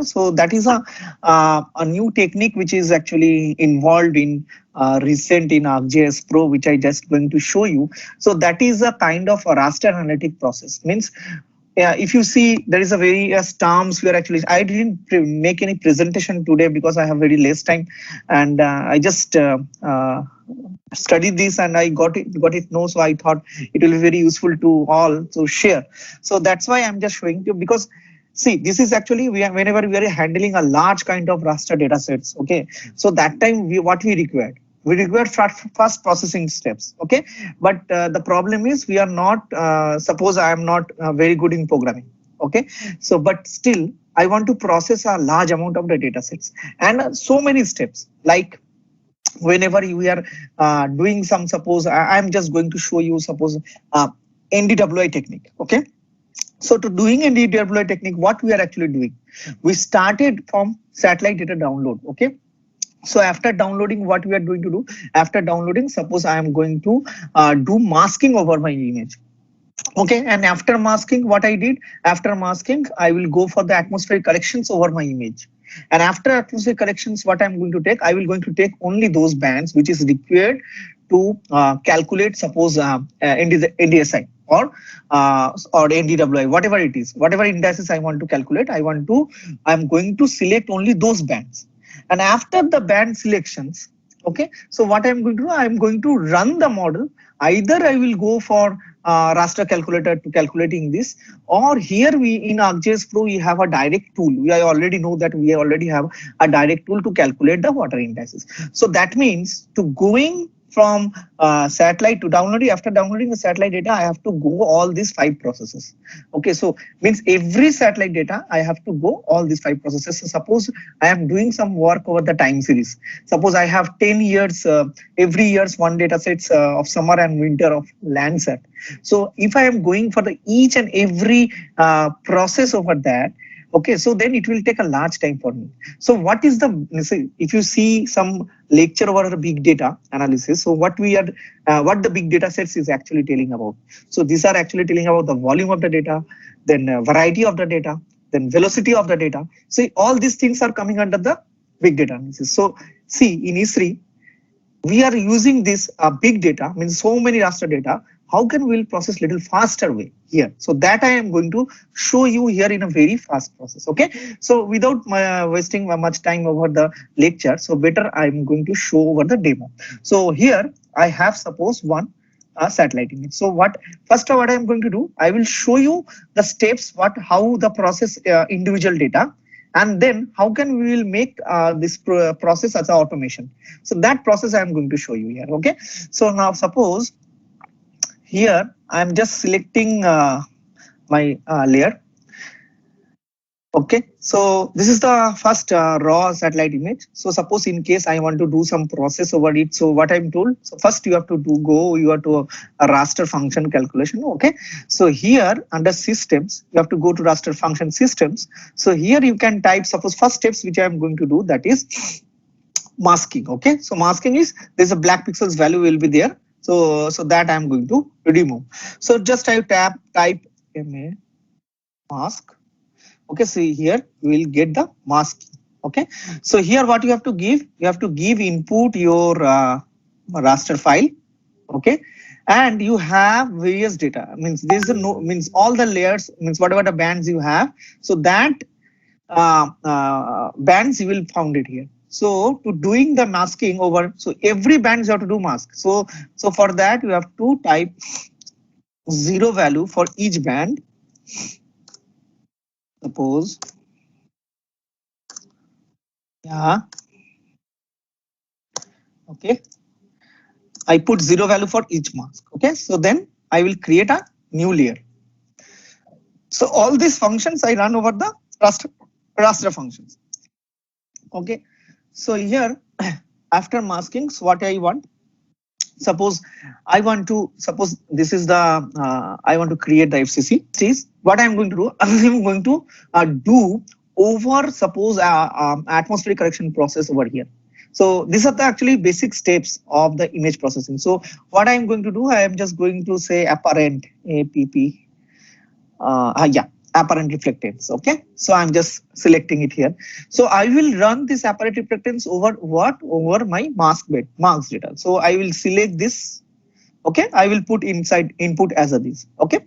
So that is a new technique which is actually involved in recent in ArcGIS Pro, which I just going to show you. So that is a kind of a raster analytic process. Means if you see, there is a various terms where actually I didn't make any presentation today because I have very less time, and I just studied this and I got it no. So I thought it will be very useful to all to share. So that's why I'm just showing you, because see, this is actually whenever we are handling a large kind of raster data sets. Okay, so that time what we required. We require fast processing steps. Okay, but the problem is we are not. Suppose I am not very good in programming. Okay, so but still I want to process a large amount of the data sets and so many steps like whenever we are doing some, suppose I'm just going to show you, suppose NDWI technique. Okay, so to doing NDWI technique, what we are actually doing, we started from satellite data download. Okay, so after downloading, what we are going to do, after downloading, suppose I am going to do masking over my image. Okay, and after masking, what I did, after masking, I will go for the atmospheric corrections over my image. And after atmospheric corrections, what I'm going to take, I will going to take only those bands which is required to calculate, suppose NDSI or NDWI, whatever it is, whatever indices I want to calculate, I'm going to select only those bands. And after the band selections, okay, so what I'm going to do, I'm going to run the model. Either I will go for raster calculator to calculating this, or here we in ArcGIS Pro we have a direct tool. We already know that we already have a direct tool to calculate the water indices. So that means to going from satellite to downloading, after downloading the satellite data, I have to go all these 5 processes. Okay, so means every satellite data I have to go all these 5 processes. So suppose I am doing some work over the time series. Suppose I have 10 years, every year's one data sets of summer and winter of Landsat. So if I am going for the each and every process over that, okay, so then it will take a large time for me. So what is the, if you see some lecture over the big data analysis, so what the big data sets is actually telling about. So these are actually telling about the volume of the data, then variety of the data, then velocity of the data. So all these things are coming under the big data analysis. So see, in ESRI, we are using this big data, means so many raster data. How can we process little faster way here? So that I am going to show you here in a very fast process. Okay, so without wasting much time over the lecture, so better I am going to show over the demo. So here I have suppose one satellite image. So what I am going to do, I will show you the steps, how the process individual data, and then how can we will make this process as an automation. So that process I am going to show you here. Okay, so now suppose here I am just selecting my layer. Okay, so this is the first raw satellite image. So suppose in case I want to do some process over it, so what I'm told, so first you have to you have to a raster function calculation. Okay, so here under systems, you have to go to raster function systems. So here you can type, suppose first steps which I'm going to do, that is masking. Okay, so masking is, there's a black pixels value will be there. So that I'm going to remove. So just I type mask. Okay, so here we will get the mask. Okay, so here what you have to give, input your raster file. Okay, and you have various data, means there's a no, means all the layers, means whatever the bands you have, so that bands you will found it here. So to doing the masking over, so every band you have to do mask. So for that you have to type 0 value for each band. Suppose, yeah, okay, I put 0 value for each mask. Okay, so then I will create a new layer. So all these functions I run over the raster functions. Okay, so here after masking, so what I want, suppose I want to, suppose this is the I want to create the FCC. Is what I'm going to do, I'm going to do over, suppose atmospheric correction process over here. So these are the actually basic steps of the image processing. So what I'm going to do, I am just going to say apparent app. Yeah. apparent reflectance. Okay, so I'm just selecting it here. So I will run this apparent reflectance over what? Over my mask data. So I will select this. Okay, I will put inside input as a this. Okay,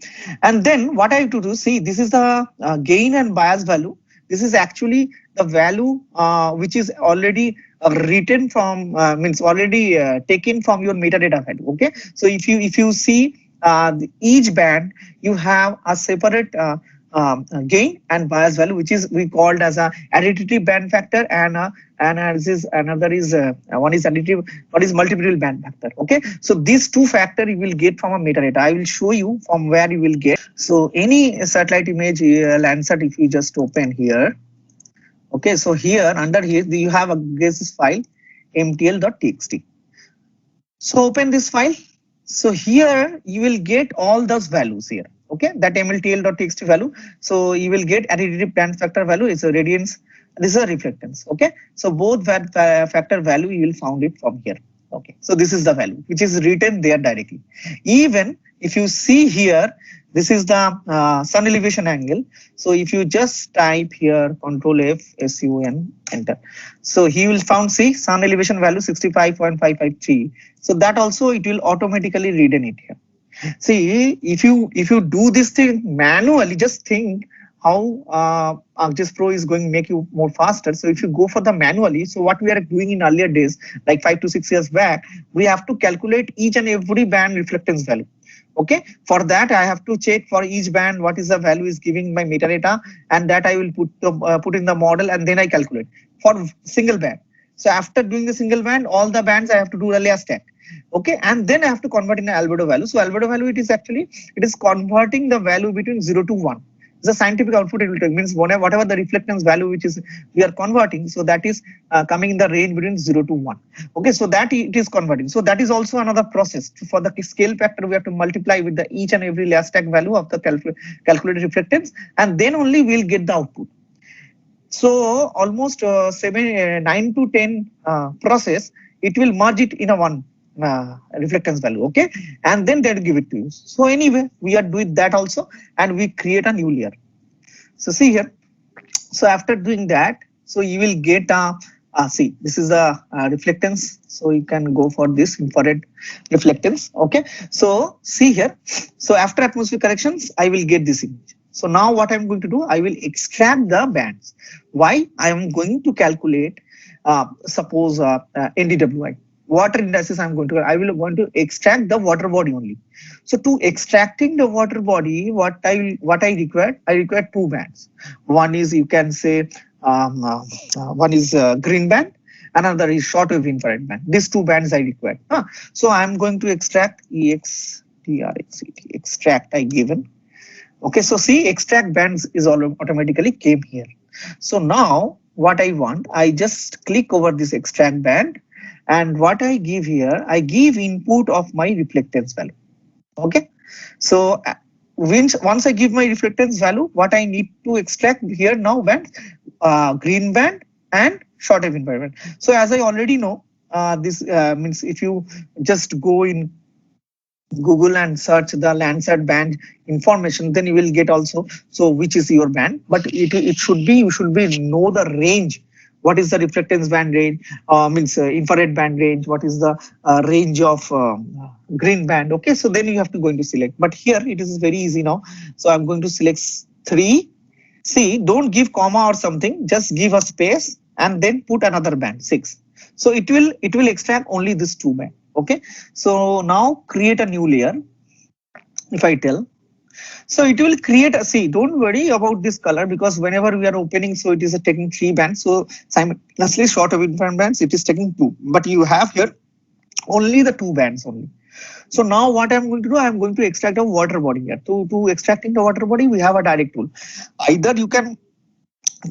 and then what I have to do, see, this is the gain and bias value. This is actually the value which is already written from means already taken from your metadata value. Okay, so if you see each band, you have a separate gain and bias value, which is we called as a additive band factor, and as is another is one is additive, what is multiple band factor. Okay, so these two factor you will get from a metadata. I will show you from where you will get. So any satellite image Landsat, if you just open here. Okay, so here under here you have a this file mtl.txt. So open this file. So here you will get all those values here. Okay, that mltl.txt value. So you will get additive band factor value is a radiance. This is a reflectance. Okay, so both factor value you will found it from here. Okay, so this is the value which is written there directly. Even if you see here, this is the sun elevation angle. So if you just type here Control F SUN, enter. So he will found, see, sun elevation value 65.553. So that also it will automatically read in it here. See, if you do this thing manually, just think how ArcGIS Pro is going to make you more faster. So if you go for the manually, so what we are doing in earlier days, like 5 to 6 years back, we have to calculate each and every band reflectance value. Okay, for that I have to check for each band what is the value is giving my metadata, and that I will put in the model, and then I calculate for single band. So after doing the single band, all the bands I have to do a layer stack. Okay, and then I have to convert in an albedo value. So albedo value, it is actually, it is converting the value between 0 to 1. The scientific output it will take, means whatever the reflectance value which is we are converting, so that is coming in the range between 0 to 1. Okay, so that it is converting. So that is also another process. For the scale factor, we have to multiply with the each and every layer stack value of the calculated reflectance, and then only we'll get the output. So almost 9 to 10 process, it will merge it in a one reflectance value. Okay, and then they'll give it to you. So anyway, we are doing that also, and we create a new layer. So see here. So after doing that, so you will get see, this is the reflectance. So you can go for this infrared reflectance. Okay, so see here. So after atmosphere corrections, I will get this image. So now what I'm going to do, I will extract the bands. Why? I am going to calculate, suppose NDWI. Water indices I will want to extract the water body only. So to extracting the water body, what I require, I require two bands. One is, you can say, one is green band, another is shortwave infrared band. These two bands I require. So I'm going to extract extract I given. Okay, so see, extract bands is all automatically came here. So now what I want, I just click over this extract band, and what I give here, I give input of my reflectance value. Okay, so once I give my reflectance value, what I need to extract here now bands, green band and shortwave infrared band. So as I already know, this means if you just go in Google and search the Landsat band information, then you will get also, so which is your band, but it should be, you should be know the range. What is the reflectance band range, means infrared band range, what is the range of green band. Okay, so then you have to going to select, but here it is very easy now. So I'm going to select 3. See, don't give comma or something, just give a space and then put another band 6. So it will extract only this 2 band. Okay, so now create a new layer. If I tell, so it will create a, see, don't worry about this color, because whenever we are opening, so it is taking 3 bands. So simultaneously short of infrared bands, it is taking 2, but you have here only the 2 bands only. So now what I'm going to do, I'm going to extract a water body here. To extracting the water body, we have a direct tool. Either you can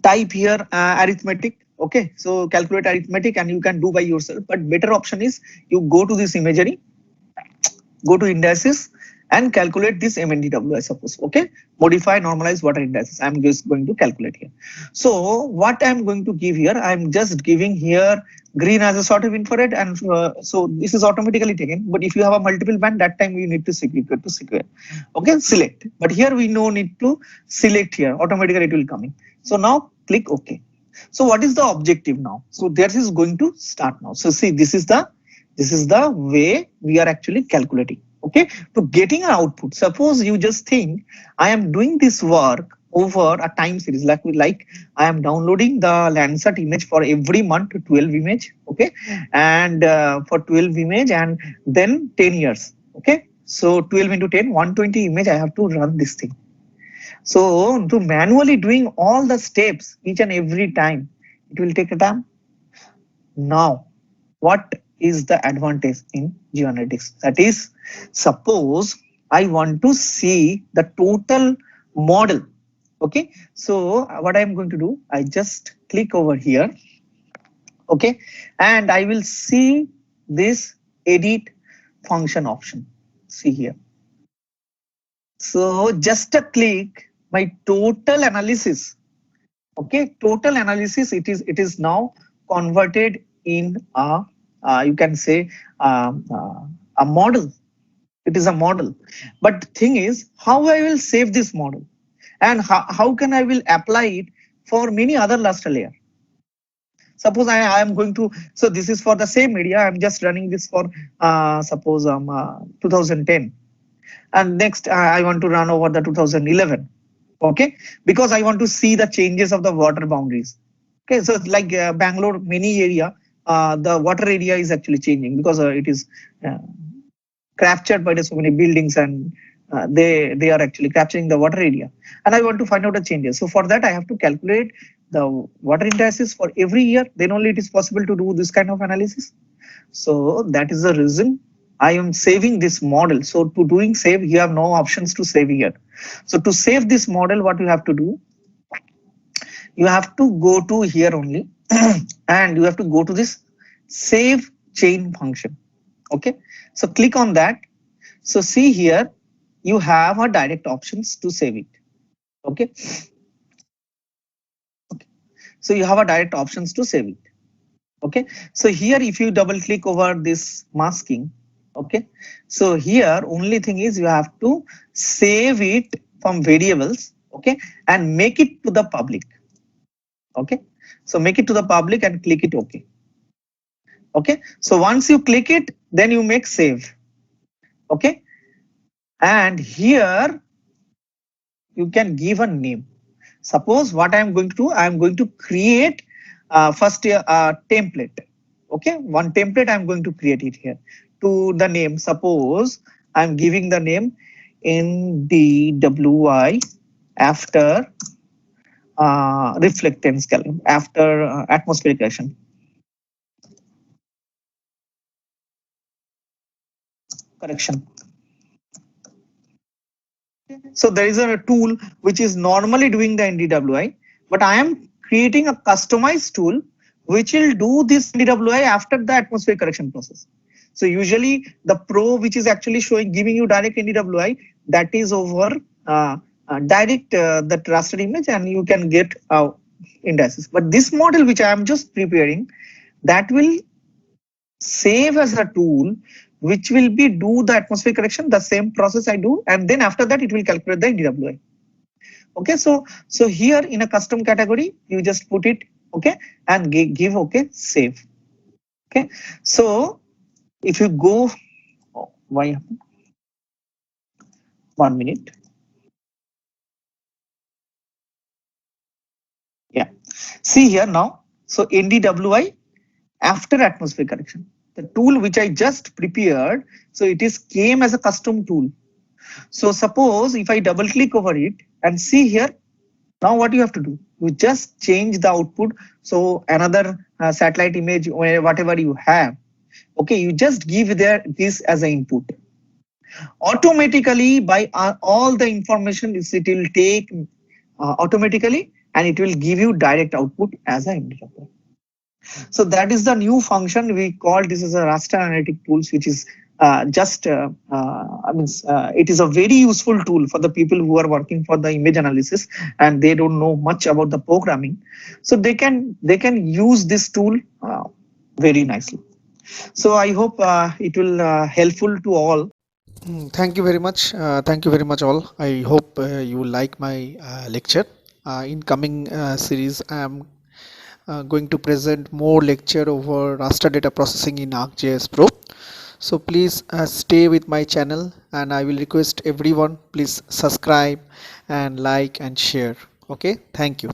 type here arithmetic. Okay, so calculate arithmetic and you can do by yourself, but better option is you go to this imagery, go to indices, and calculate this MNDW, I suppose. Okay, modify normalize water indices. I'm just going to calculate here. So what I'm going to give here, I'm just giving here green as a sort of infrared, and so this is automatically taken. But if you have a multiple band, that time you need to secure. Okay, select. But here we no need to select here. Automatically it will come in. So now click OK. So what is the objective now? So this is going to start now. So see, this is the way we are actually calculating. Okay, to getting an output. Suppose you just think I am doing this work over a time series, like I am downloading the Landsat image for every month, 12 image. Okay, and for 12 image and then 10 years. Okay, so 12 into 10, 120 image. I have to run this thing. So to manually doing all the steps each and every time, it will take a time. Now, what is the advantage in geoanalytics? That is, suppose I want to see the total model. Okay, so what I'm going to do, I just click over here. Okay, and I will see this edit function option. See here. So just a click, my total analysis. Okay, total analysis. It is now converted in a you can say a model. It is a model. But the thing is, how I will save this model, and how can I will apply it for many other raster layer. Suppose I am going to, so this is for the same media. I'm just running this for suppose 2010, and next I want to run over the 2011. Okay, because I want to see the changes of the water boundaries. Okay, so like Bangalore, many area, the water area is actually changing because it is uh, captured by the so many buildings, and they are actually capturing the water area, and I want to find out the changes. So for that I have to calculate the water indices for every year, then only it is possible to do this kind of analysis. So that is the reason I am saving this model. So to doing save, you have no options to save here. So to save this model, what you have to do, you have to go to here only and you have to go to this save chain function. Okay, so click on that. So see here, you have a direct options to save it. Okay, so you have a direct options to save it. Okay, so here if you double click over this masking, okay, so here only thing is you have to save it from variables, okay, and make it to the public. Okay, so make it to the public and click it OK. Okay, so once you click it, then you make save. Okay, and here you can give a name. Suppose what I am going to do, I am going to create first a template. Okay, one template I am going to create it here to the name. Suppose I am giving the name NDWI after reflectance after atmospheric action. Correction. So there is a tool which is normally doing the NDWI, but I am creating a customized tool which will do this NDWI after the atmospheric correction process. So usually the Pro, which is actually showing, giving you direct NDWI, that is over direct that raster image, and you can get indices. But this model which I am just preparing, that will save as a tool which will be do the atmospheric correction, the same process I do, and then after that it will calculate the NDWI. Okay, so here in a custom category, you just put it, okay, and give okay, save. Okay, so if you go, oh, why 1 minute? Yeah, see here now. So NDWI after atmospheric correction, the tool which I just prepared, so it is came as a custom tool. So suppose if I double click over it and see here, now what you have to do, you just change the output. So another satellite image, whatever you have, okay, you just give there this as an input. Automatically by all the information it will take automatically, and it will give you direct output as an indicator. So that is the new function we call this as a raster analytic tools, which is it is a very useful tool for the people who are working for the image analysis and they don't know much about the programming. So they can use this tool very nicely. So I hope it will helpful to all. Thank you very much. Thank you very much, all. I hope you like my lecture. In coming series, I am going to present more lecture over raster data processing in ArcGIS Pro. So please stay with my channel, and I will request everyone, please subscribe and like and share. Okay, thank you.